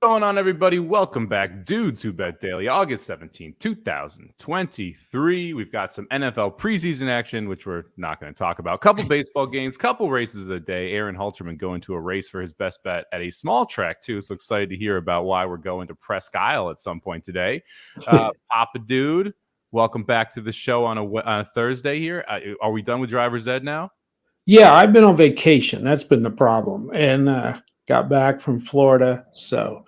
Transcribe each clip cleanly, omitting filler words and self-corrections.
going on, everybody? Welcome back. Dudes Who Bet Daily, August 17, 2023. We've got some NFL preseason action, which we're not going to talk about. Couple baseball games, couple races of the day. Aaron Halterman going to a race for his best bet at a small track, too. So excited to hear about why we're going to Presque Isle at some point today. Papa Dude, welcome back to the show on a Thursday here. Are we done with driver's ed now? Yeah, I've been on vacation. That's been the problem. And got back from Florida. So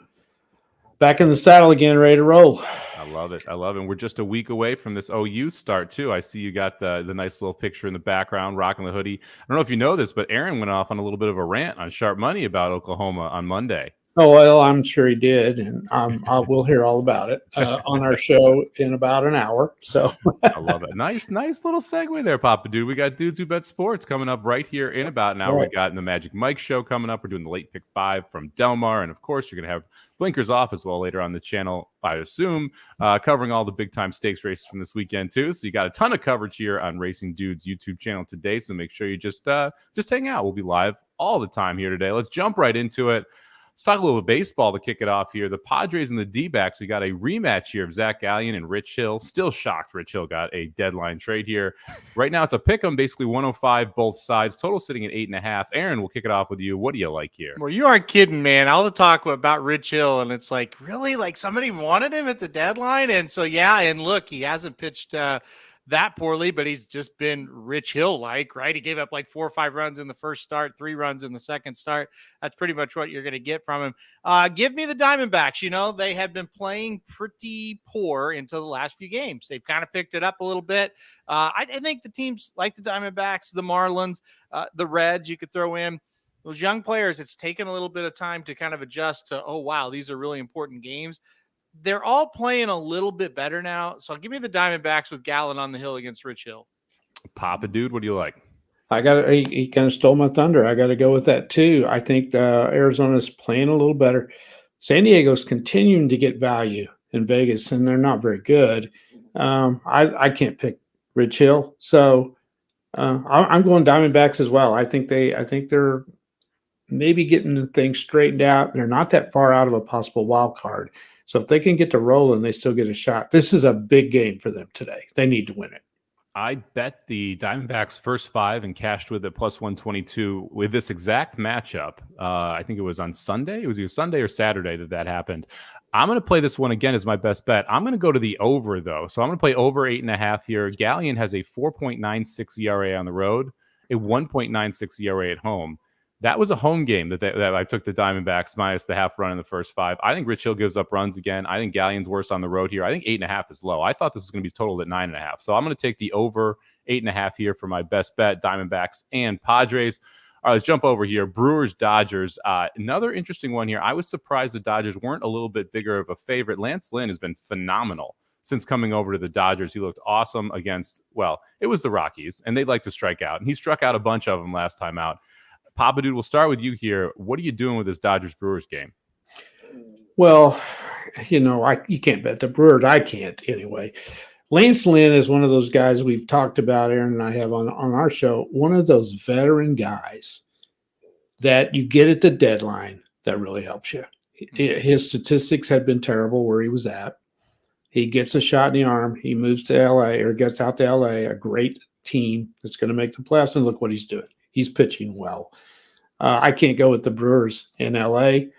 back in the saddle again, ready to roll. I love it. And we're just a week away from this OU start, too. I see you got the nice little picture in the background, rocking the hoodie. I don't know if you know this, but Aaron went off on a little bit of a rant on Sharp Money about Oklahoma on Monday. Oh, well, I'm sure he did. And we'll hear all about it on our show in about an hour. So I love it. Nice little segue there, Papa Dude. We got Dudes Who Bet Sports coming up right here in about an hour. Right. We got in the Magic Mike show coming up. We're doing the late pick 5 from Delmar. And of course, you're going to have Blinkers Off as well later on the channel, I assume, covering all the big time stakes races from this weekend too. So you got a ton of coverage here on Racing Dudes YouTube channel today. So make sure you just hang out. We'll be live all the time here today. Let's jump right into it. Let's talk a little baseball to kick it off here. The Padres and the D-backs, we got a rematch here of Zach Gallen and Rich Hill. Still shocked Rich Hill got a deadline trade here. Right now it's a pick 'em, basically 105 both sides. Total sitting at 8.5. Aaron, we'll kick it off with you. What do you like here? Well, you aren't kidding, man. All the talk about Rich Hill, and it's like, really? Like somebody wanted him at the deadline? And so, yeah, and look, he hasn't pitched that poorly, but he's just been Rich Hill-like, right? He gave up like 4 or 5 runs in the first start, 3 runs in the second start. That's pretty much what you're going to get from him. Give me the Diamondbacks. You know, they have been playing pretty poor until the last few games. They've kind of picked it up a little bit. I think the teams like the Diamondbacks, the Marlins, the Reds, you could throw in. Those young players, it's taken a little bit of time to kind of adjust to, oh, wow, these are really important games. They're all playing a little bit better now. So give me the Diamondbacks with Gallen on the hill against Rich Hill. Papa Dude, what do you like? He kind of stole my thunder. I got to go with that too. I think Arizona's playing a little better. San Diego's continuing to get value in Vegas, and they're not very good. I can't pick Rich Hill. So I'm going Diamondbacks as well. I think they're maybe getting things straightened out. They're not that far out of a possible wild card. So if they can get to rolling, they still get a shot. This is a big game for them today. They need to win it. I bet the Diamondbacks first 5 and cashed with it plus 122 with this exact matchup. I think it was on Sunday. It was either Sunday or Saturday that happened. I'm going to play this one again as my best bet. I'm going to go to the over, though. So I'm going to play over 8.5 here. Gallen has a 4.96 ERA on the road, a 1.96 ERA at home. That was a home game that I took the Diamondbacks minus the half run in the first 5. I think Rich Hill gives up runs again. I think Gallen's worse on the road here. I think 8.5 is low. I thought this was going to be totaled at 9.5. So I'm going to take the over 8.5 here for my best bet, Diamondbacks and Padres. All right, let's jump over here. Brewers, Dodgers. Another interesting one here. I was surprised the Dodgers weren't a little bit bigger of a favorite. Lance Lynn has been phenomenal since coming over to the Dodgers. He looked awesome against, well, it was the Rockies, and they'd like to strike out. And he struck out a bunch of them last time out. Papa Dude, we'll start with you here. What are you doing with this Dodgers-Brewers game? Well, you can't bet the Brewers. I can't anyway. Lance Lynn is one of those guys we've talked about, Aaron and I have on our show, one of those veteran guys that you get at the deadline that really helps you. His statistics had been terrible where he was at. He gets a shot in the arm. He moves to L.A. or gets out to L.A., a great team that's going to make the playoffs, and look what he's doing. He's pitching well. I can't go with the Brewers in L.A.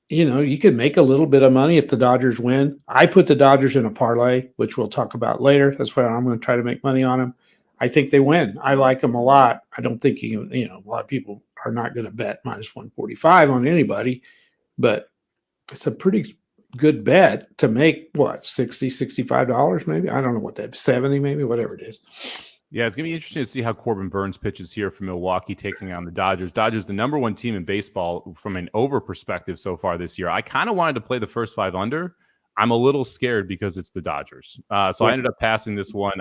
You could make a little bit of money if the Dodgers win. I put the Dodgers in a parlay, which we'll talk about later. That's why I'm going to try to make money on them. I think they win. I like them a lot. I don't think a lot of people are not going to bet minus 145 on anybody, but it's a pretty good bet to make $60, $65 maybe. I don't know what that 70 maybe, whatever it is. Yeah, it's going to be interesting to see how Corbin Burns pitches here for Milwaukee taking on the Dodgers. Dodgers, the number 1 team in baseball from an over perspective so far this year. I kind of wanted to play the first 5 under. I'm a little scared because it's the Dodgers. So I ended up passing this one.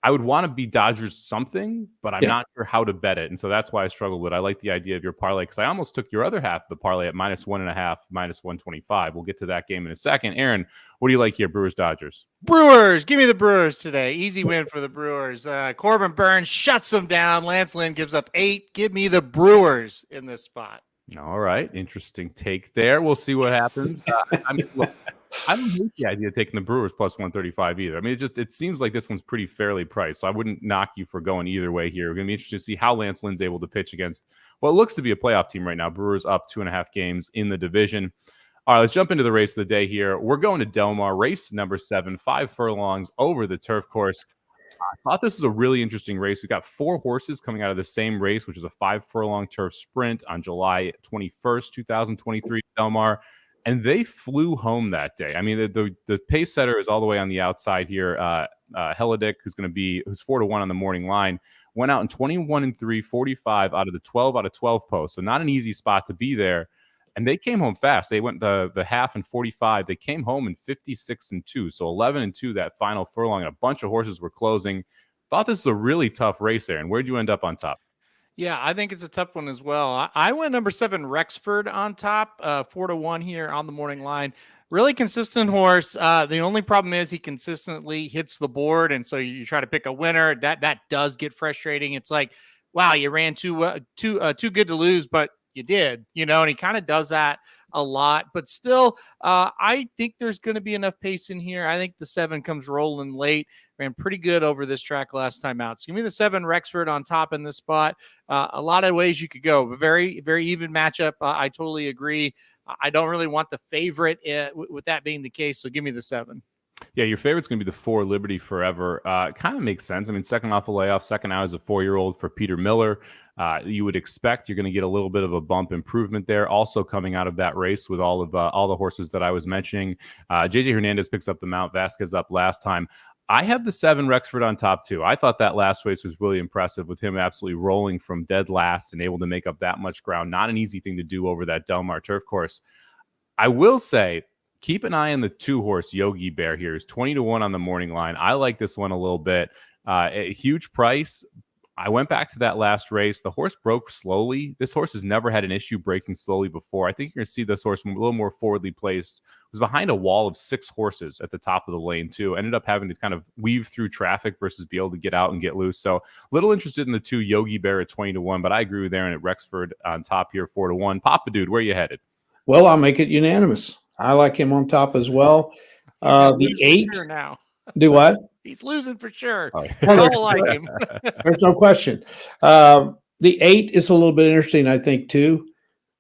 I would want to be Dodgers something, but I'm not sure how to bet it. And so that's why I struggled with it. I like the idea of your parlay because I almost took your other half of the parlay at minus 1.5, minus 125. We'll get to that game in a second. Aaron, what do you like here, Brewers, Dodgers? Brewers. Give me the Brewers today. Easy win for the Brewers. Corbin Burns shuts them down. Lance Lynn gives up 8. Give me the Brewers in this spot. All right, interesting take there. We'll see what happens. I mean, look, I don't hate the idea of taking the Brewers plus 135 either. I mean, it seems like this one's pretty fairly priced, so I wouldn't knock you for going either way here. We're going to be interested to see how Lance Lynn's able to pitch against what looks to be a playoff team right now. Brewers up 2.5 games in the division. All right, let's jump into the race of the day here. We're going to Del Mar, race number 7, 5 furlongs over the turf course. I thought this was a really interesting race. We've got 4 horses coming out of the same race, which is a 5 furlong turf sprint on July 21st, 2023, Del Mar. And they flew home that day. I mean, the pace setter is all the way on the outside here. Heledick, who's 4-1 on the morning line, went out in 21-3, 45 out of the 12 out of 12 posts. So not an easy spot to be there. And they came home fast. They went the half in 45. They came home in 56-2. So 11-2 that final furlong. And a bunch of horses were closing. Thought this was a really tough race there. And where'd you end up on top? Yeah, I think it's a tough one as well. I went number 7, Rexford on top, 4-1 here on the morning line. Really consistent horse. The only problem is he consistently hits the board, and so you try to pick a winner. That does get frustrating. It's like, wow, you ran too good to lose, but you did, and he kind of does that a lot. But still, I think there's going to be enough pace in here. I think the 7 comes rolling late. Ran pretty good over this track last time out. So give me the 7 Rexford on top in this spot. A lot of ways you could go, but very, very even matchup. I totally agree. I don't really want the favorite with that being the case. So give me the 7. Yeah, your favorite's going to be the 4 Liberty Forever. Kind of makes sense. I mean, second off a layoff, second out as a 4-year-old for Peter Miller. You would expect you're going to get a little bit of a bump improvement there. Also coming out of that race with all the horses that I was mentioning. JJ Hernandez picks up the mount. Vasquez up last time. I have the 7 Rexford on top too. I thought that last race was really impressive with him absolutely rolling from dead last and able to make up that much ground. Not an easy thing to do over that Del Mar turf course. I will say, keep an eye on the 2-horse Yogi Bear here. He's 20-1 on the morning line. I like this one a little bit. A huge price. I went back to that last race. The horse broke slowly. This horse has never had an issue breaking slowly before. I think you're going to see this horse a little more forwardly placed. It was behind a wall of 6 horses at the top of the lane, too. Ended up having to kind of weave through traffic versus be able to get out and get loose. So a little interested in the 2 Yogi Bear at 20-1, but I agree with Aaron at Rexford on top here, 4-1. Papa Dude, where are you headed? Well, I'll make it unanimous. I like him on top as well. The 8 sure now. Do what? He's losing for sure. Oh. I don't like him. There's no question. The 8 is a little bit interesting, I think, too.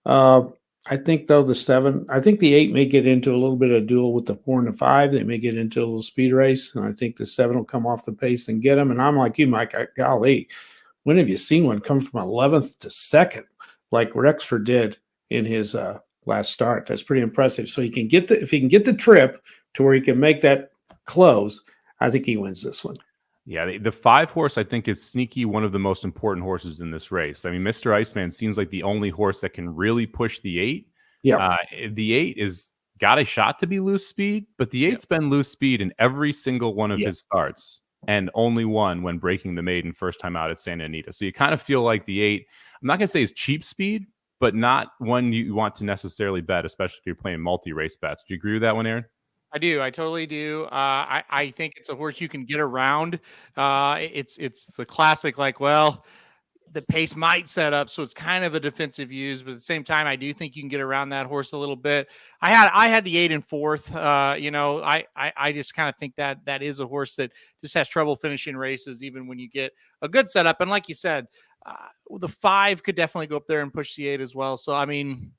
I think, though, the 7, I think the 8 may get into a little bit of duel with the 4 and the 5. They may get into a little speed race, and I think the 7 will come off the pace and get them. And I'm like you, Mike, golly, when have you seen one come from 11th to 2nd like Rexford did in his last start? That's pretty impressive. So if he can get the trip to where he can make that close, I think he wins this one. Yeah, the 5 horse, I think, is sneaky one of the most important horses in this race. I mean, Mr. Iceman seems like the only horse that can really push the 8. Yeah. The 8 is got a shot to be loose speed, but the 8's been loose speed in every single one of his starts, and only one when breaking the maiden first time out at Santa Anita. So you kind of feel like the 8, I'm not going to say is cheap speed, but not one you want to necessarily bet, especially if you're playing multi-race bets. Do you agree with that one, Aaron? I do. I totally do. I think it's a horse you can get around. It's the classic, like, well, the pace might set up, so it's kind of a defensive use, but at the same time, I do think you can get around that horse a little bit. I had the 8 in 4th. I just kind of think that is a horse that just has trouble finishing races, even when you get a good setup. And like you said, the 5 could definitely go up there and push the 8 as well. So, I mean,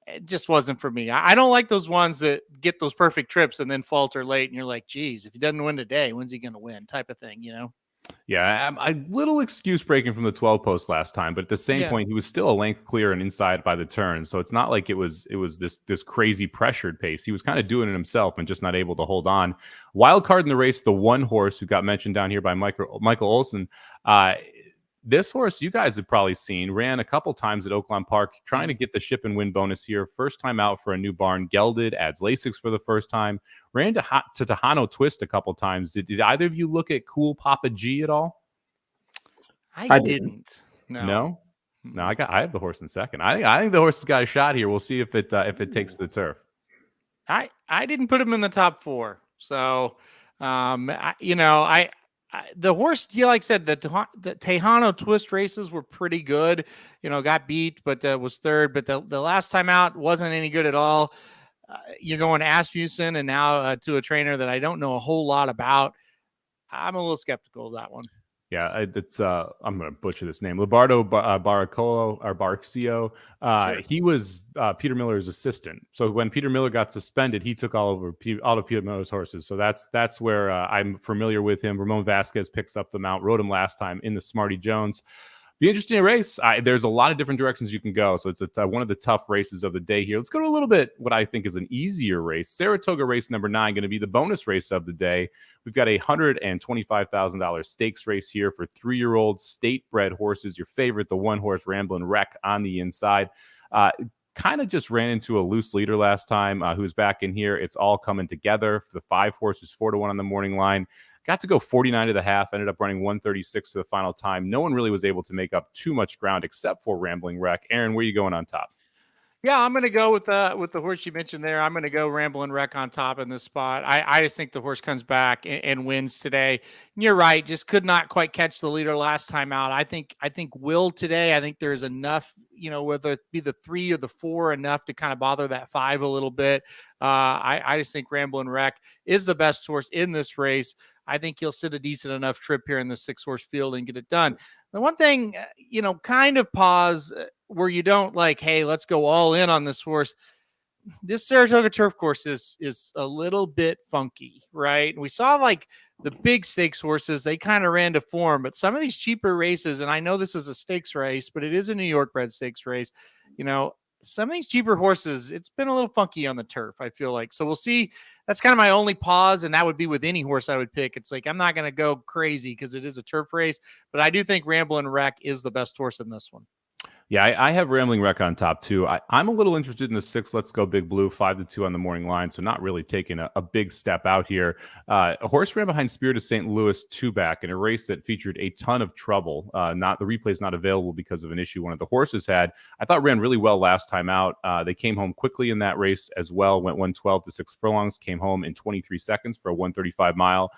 it just wasn't for me. I don't like those ones that get those perfect trips and then falter late. And you're like, geez, if he doesn't win today, when's he going to win? Type of thing, Yeah, a little excuse breaking from the 12 post last time, but at the same point, he was still a length clear and inside by the turn. So it's not like it was this crazy pressured pace. He was kind of doing it himself and just not able to hold on. Wild card in the race, the 1 horse who got mentioned down here by Michael Olson. This horse you guys have probably seen, ran a couple times at Oakland Park, trying to get the ship and win bonus here. First time out for a new barn. Gelded, adds Lasix for the first time. Ran to Tejano Twist a couple times. Did either of you look at Cool Papa G at all? I didn't. No, I have the horse in second. I think the horse has got a shot here. We'll see if it takes the turf. I didn't put him in the top 4. So, The horse, like I said, the Tejano Twist races were pretty good. Got beat, but was third. But the last time out wasn't any good at all. You're going to Asmussen and now to a trainer that I don't know a whole lot about. I'm a little skeptical of that one. Yeah, it's I'm going to butcher this name. Lombardo Baracolo or Barcio. Sure. He was Peter Miller's assistant. So when Peter Miller got suspended, he took all of Peter Miller's horses. So that's where I'm familiar with him. Ramon Vasquez picks up the mount, rode him last time in the Smarty Jones. Be interesting race. There's a lot of different directions you can go. So it's one of the tough races of the day here. Let's go to a little bit what I think is an easier race. Saratoga race number 9 going to be the bonus race of the day. We've got a $125,000 stakes race here for 3-year-old state-bred horses. Your favorite, the one-horse Ramblin' Wreck on the inside. Kind of just ran into a loose leader last time who's back in here. It's all coming together. For the 5 horses, 4-1 on the morning line. Got to go 49.5, ended up running 136 to the final time. No one really was able to make up too much ground except for Rambling Wreck. Aaron, where are you going on top? Yeah, I'm going to go with the horse you mentioned there. I'm going to go Ramblin' Wreck on top in this spot. I just think the horse comes back and wins today. And you're right, just could not quite catch the leader last time out. I think will today. I think there's enough, whether it be the 3 or the 4, enough to kind of bother that 5 a little bit. I just think Ramblin' Wreck is the best horse in this race. I think he'll sit a decent enough trip here in the 6-horse field and get it done. The one thing, kind of pause where you don't like, hey, let's go all in on this horse. This Saratoga turf course is a little bit funky, right? We saw like the big stakes horses, they kind of ran to form, but some of these cheaper races, and I know this is a stakes race, but it is a New York bred stakes race. Some of these cheaper horses, it's been a little funky on the turf, I feel like. So we'll see. That's kind of my only pause, and that would be with any horse I would pick. It's like I'm not going to go crazy because it is a turf race, but I do think Ramblin' Wreck is the best horse in this one. Yeah, I have Rambling Wreck on top too. I'm a little interested in the 6 Let's Go Big Blue, 5-2 on the morning line, so not really taking a big step out here. A horse ran behind Spirit of St. Louis 2-back in a race that featured a ton of trouble. The replay is not available because of an issue one of the horses had. I thought ran really well last time out. They came home quickly in that race as well, went 112 to 6 furlongs, came home in 23 seconds for a 135 mile.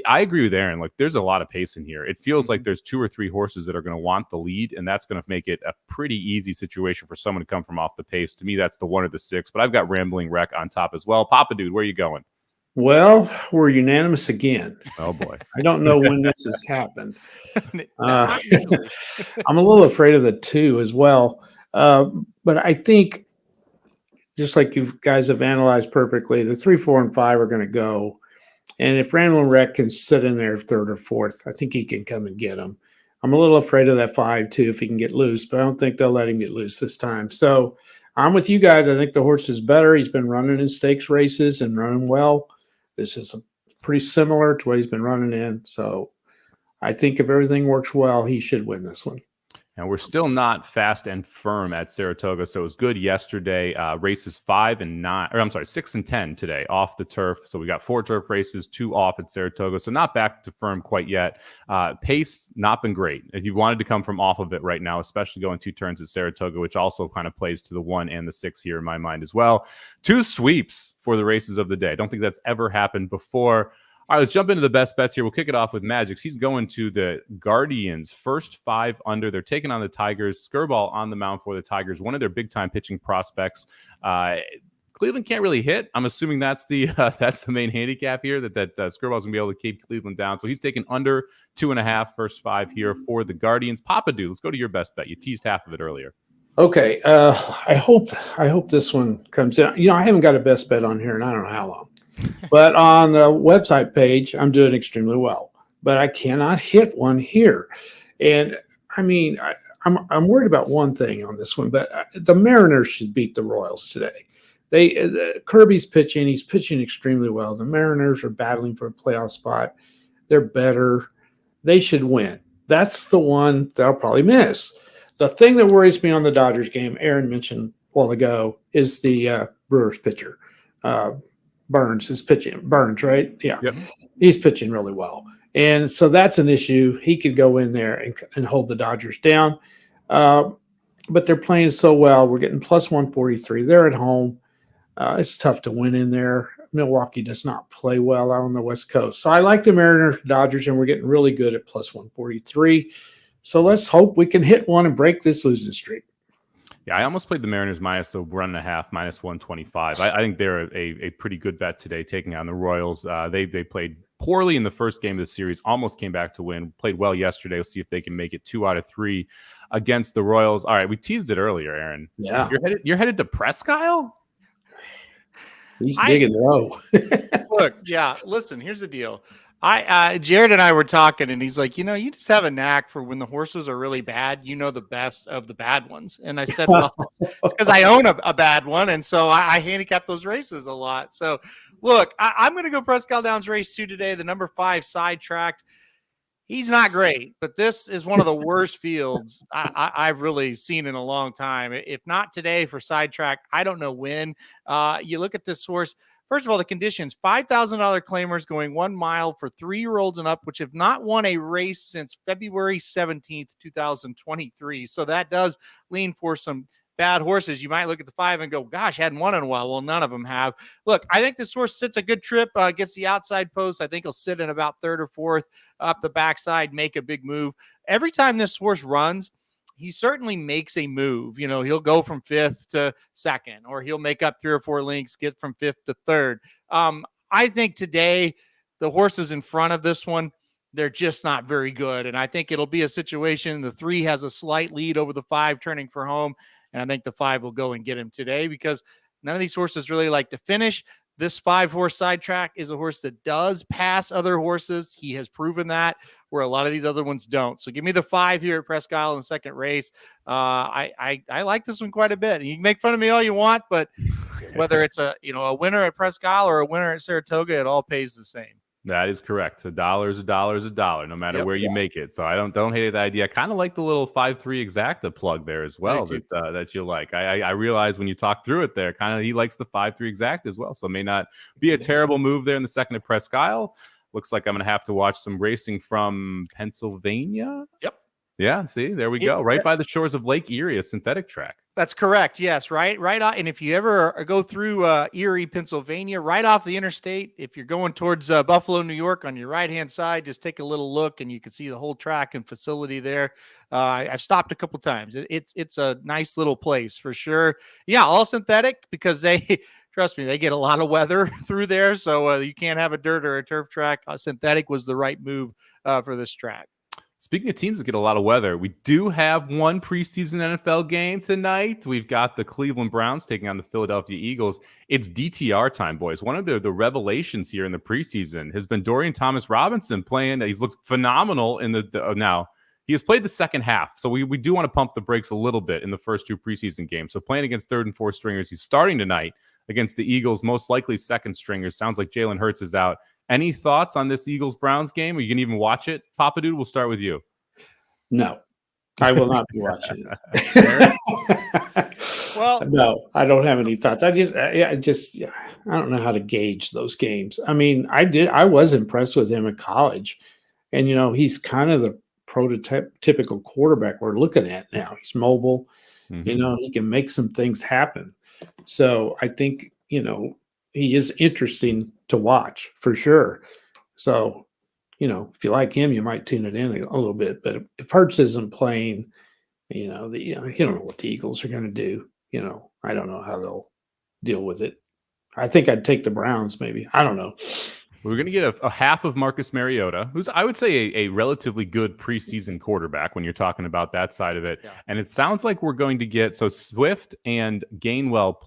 I agree with Aaron. Like, there's a lot of pace in here. It feels like there's 2 or 3 horses that are going to want the lead, and that's going to make it a pretty easy situation for someone to come from off the pace. To me, that's the 1 or the 6, but I've got Rambling Wreck on top as well. Papa Dude, where are you going? Well, we're unanimous again. Oh, boy. I don't know when this has happened. I'm a little afraid of the 2 as well. But I think, just like you guys have analyzed perfectly, the 3, 4, and 5 are going to go. And if Rambling Wreck can sit in there 3rd or 4th, I think he can come and get him. I'm a little afraid of that 5 too if he can get loose, but I don't think they'll let him get loose this time. So I'm with you guys. I think the horse is better. He's been running in stakes races and running well. This is pretty similar to what he's been running in. So I think if everything works well, he should win this one. And we're still not fast and firm at Saratoga, so it was good yesterday. Races 5 and 9, or I'm sorry, 6 and 10 today off the turf. So we got 4 turf races, 2 off at Saratoga, so not back to firm quite yet. Pace not been great. If you wanted to come from off of it right now, especially going 2 turns at Saratoga, which also kind of plays to the 1 and the 6 here in my mind as well. 2 sweeps for the races of the day. I don't think that's ever happened before. All right, let's jump into the best bets here. We'll kick it off with Magic's. He's going to the Guardians, first 5 under. They're taking on the Tigers. Skirball on the mound for the Tigers, one of their big-time pitching prospects. Cleveland can't really hit. I'm assuming that's the main handicap here, that Skirball's going to be able to keep Cleveland down. So he's taking under 2.5, first 5 here for the Guardians. Papa Dude, let's go to your best bet. You teased half of it earlier. Okay, I hope this one comes in. I haven't got a best bet on here, and I don't know how long. But on the website page, I'm doing extremely well. But I cannot hit one here. And, I mean, I'm worried about one thing on this one, but the Mariners should beat the Royals today. Kirby's pitching. He's pitching extremely well. The Mariners are battling for a playoff spot. They're better. They should win. That's the one they'll probably miss. The thing that worries me on the Dodgers game, Aaron mentioned a while ago, is the Brewers pitcher. Burns is pitching. Burns, right? Yeah. Yep. He's pitching really well. And so that's an issue. He could go in there and hold the Dodgers down. But they're playing so well. We're getting plus 143. They're at home. It's tough to win in there. Milwaukee does not play well out on the West Coast. So I like the Mariners, Dodgers, and we're getting really good at plus 143. So let's hope we can hit one and break this losing streak. Yeah, I almost played the Mariners minus the 1.5, minus 125. I think they're a pretty good bet today, taking on the Royals. They played poorly in the first game of the series, almost came back to win, played well yesterday. We'll see if they can make it 2 out of 3 against the Royals. All right, we teased it earlier, Aaron. Yeah. You're headed to Presque Isle? He's digging low. Look, yeah, listen, here's the deal. Jared and I were talking, and he's like, you just have a knack for when the horses are really bad, the best of the bad ones. And I said, well, it's because I own a bad one, and so I handicap those races a lot. So, look, I'm going to go Presque Isle Downs race 2 today, the number 5 sidetracked. He's not great, but this is one of the worst fields I've really seen in a long time. If not today for sidetrack, I don't know when. You look at this horse. First of all, the conditions, $5,000 claimers going 1 mile for 3-year-olds and up, which have not won a race since February 17th, 2023. So that does lean for some bad horses. You might look at the 5 and go, gosh, hadn't won in a while. Well, none of them have. Look, I think this horse sits a good trip, gets the outside post. I think he'll sit in about 3rd or 4th up the backside, make a big move. Every time this horse runs, he certainly makes a move. He'll go from 5th to 2nd, or he'll make up 3 or 4 lengths, get from 5th to 3rd. I think today the horses in front of this one, they're just not very good. And I think it'll be a situation. The 3 has a slight lead over the 5 turning for home. And I think the 5 will go and get him today because none of these horses really like to finish. This 5-horse sidetrack is a horse that does pass other horses. He has proven that, where a lot of these other ones don't. So give me the 5 here at Presque Isle in the second race. I like this one quite a bit. You can make fun of me all you want, but whether it's a winner at Presque Isle or a winner at Saratoga, it all pays the same. That is correct. $1 is $1, no matter where you make it. So I don't hate the idea. I kind of like the little 5-3 exacta plug there as well that you like. I realize when you talk through it there, kind of he likes the 5-3 exact as well. So it may not be a terrible move there in the second at Presque Isle. Looks like I'm going to have to watch some racing from Pennsylvania. Yep. Yeah, see, there we go. Right by the shores of Lake Erie, a synthetic track. That's correct. Yes, right on. And if you ever go through Erie, Pennsylvania, right off the interstate, if you're going towards Buffalo, New York, on your right-hand side, just take a little look and you can see the whole track and facility there. I've stopped a couple times. It's a nice little place for sure. Yeah, all synthetic because trust me, they get a lot of weather through there. So you can't have a dirt or a turf track. Synthetic was the right move for this track. Speaking of teams that get a lot of weather, we do have one preseason NFL game tonight. We've got the Cleveland Browns taking on the Philadelphia Eagles. It's DTR time, boys. One of the revelations here in the preseason has been Dorian Thomas-Robinson playing. He's looked phenomenal in now. He has played the second half, so we do want to pump the brakes a little bit in the first 2 preseason games. So playing against 3rd and 4th stringers, he's starting tonight against the Eagles, most likely 2nd stringers. Sounds like Jalen Hurts is out. Any thoughts on this Eagles-Browns game? Or you can even watch it? Papa Dude, we'll start with you. No, I will not be watching it. Well, no, I don't have any thoughts. I don't know how to gauge those games. I mean, I was impressed with him in college, and he's kind of the prototypical quarterback we're looking at now. He's mobile, he can make some things happen. So I think he is interesting to watch for sure. So, if you like him, you might tune it in a little bit. But if Hurts isn't playing, you don't know what the Eagles are going to do. I don't know how they'll deal with it. I think I'd take the Browns maybe. I don't know. We're going to get a half of Marcus Mariota, who's, I would say, a relatively good preseason quarterback when you're talking about that side of it. Yeah. And it sounds like we're going to get, Swift and Gainwell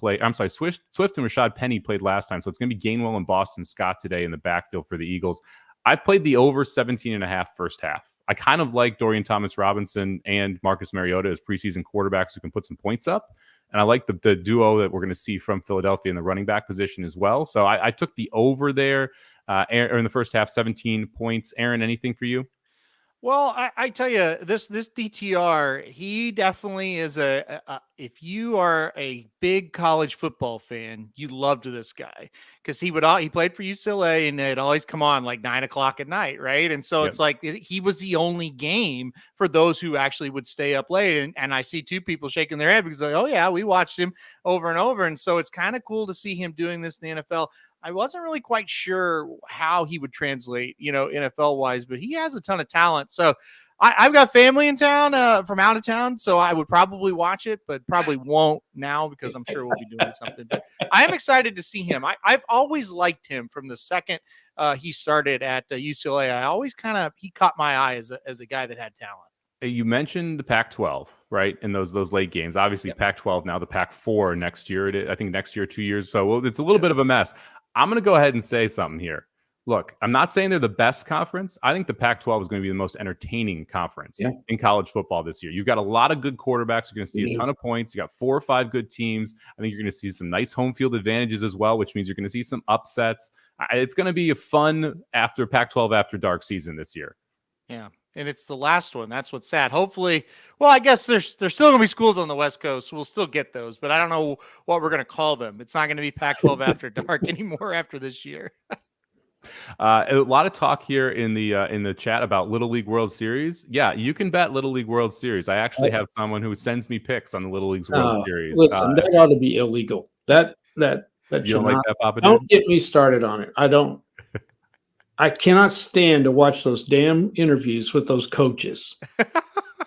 Swift and Rashad Penny played last time. So it's going to be Gainwell and Boston Scott today in the backfield for the Eagles. I played the over 17.5 first half. I kind of like Dorian Thomas-Robinson and Marcus Mariota as preseason quarterbacks who can put some points up. And I like the duo that we're going to see from Philadelphia in the running back position as well. So I took the over there in the first half, 17 points. Aaron, anything for you? Well, I tell you, this DTR, he definitely is a if you are a big college football fan, you loved this guy because he played for UCLA and it always come on like 9:00 at night. Right. And so it's like he was the only game for those who actually would stay up late. And I see two people shaking their head because like, oh yeah, we watched him over and over. And so it's kind of cool to see him doing this in the NFL. I wasn't really quite sure how he would translate, NFL wise, but he has a ton of talent. So I've got family in town from out of town, so I would probably watch it, but probably won't now because I'm sure we'll be doing something. But I am excited to see him. I've always liked him from the second he started at UCLA. I always he caught my eye as a guy that had talent. You mentioned the Pac-12, right? And those late games. Obviously, Pac-12 now, the Pac-4 next year. I think next year, 2 years. So it's a little bit of a mess. I'm going to go ahead and say something here. Look, I'm not saying they're the best conference. I think the Pac-12 is going to be the most entertaining conference in college football this year. You've got a lot of good quarterbacks. You're going to see a ton of points. You got 4 or 5 good teams. I think you're going to see some nice home field advantages as well, which means you're going to see some upsets. It's going to be a fun Pac-12 after dark season this year. Yeah. And it's the last one. That's what's sad. Hopefully, well, I guess there's still going to be schools on the West Coast. So we'll still get those, but I don't know what we're going to call them. It's not going to be Pac-12 after dark anymore after this year. A lot of talk here in the chat about Little League World Series. Yeah, you can bet Little League World Series. I actually have someone who sends me picks on the Little League's World Series. Listen, that ought to be illegal. That you don't like that, Papa? Don't get me started on it. I cannot stand to watch those damn interviews with those coaches.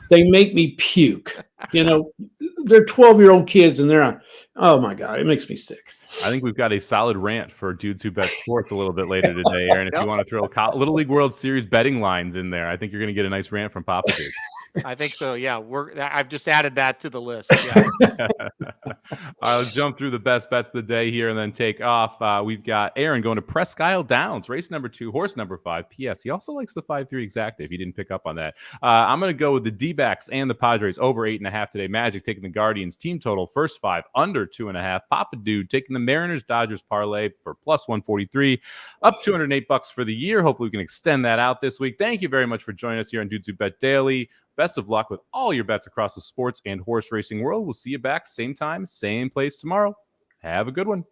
They make me puke. They're 12-year-old kids and they're on. Oh my God, it makes me sick. I think we've got a solid rant for dudes who bet sports a little bit later today, Aaron. If you want to throw Little League World Series betting lines in there, I think you're going to get a nice rant from Papa Dude. I think so. Yeah, I've just added that to the list. Yeah. All right, let's jump through the best bets of the day here and then take off. We've got Aaron going to Presque Isle Downs, race number 2, horse number 5. P.S. He also likes the 5-3 exacta if you didn't pick up on that. I'm going to go with the D-backs and the Padres over 8.5 today. Magic taking the Guardians team total first 5 under 2.5. Papa Dude taking the Mariners Dodgers parlay for plus 143, up $208 for the year. Hopefully we can extend that out this week. Thank you very much for joining us here on Dudes Who Bet Daily. Best of luck with all your bets across the sports and horse racing world. We'll see you back same time, same place tomorrow. Have a good one.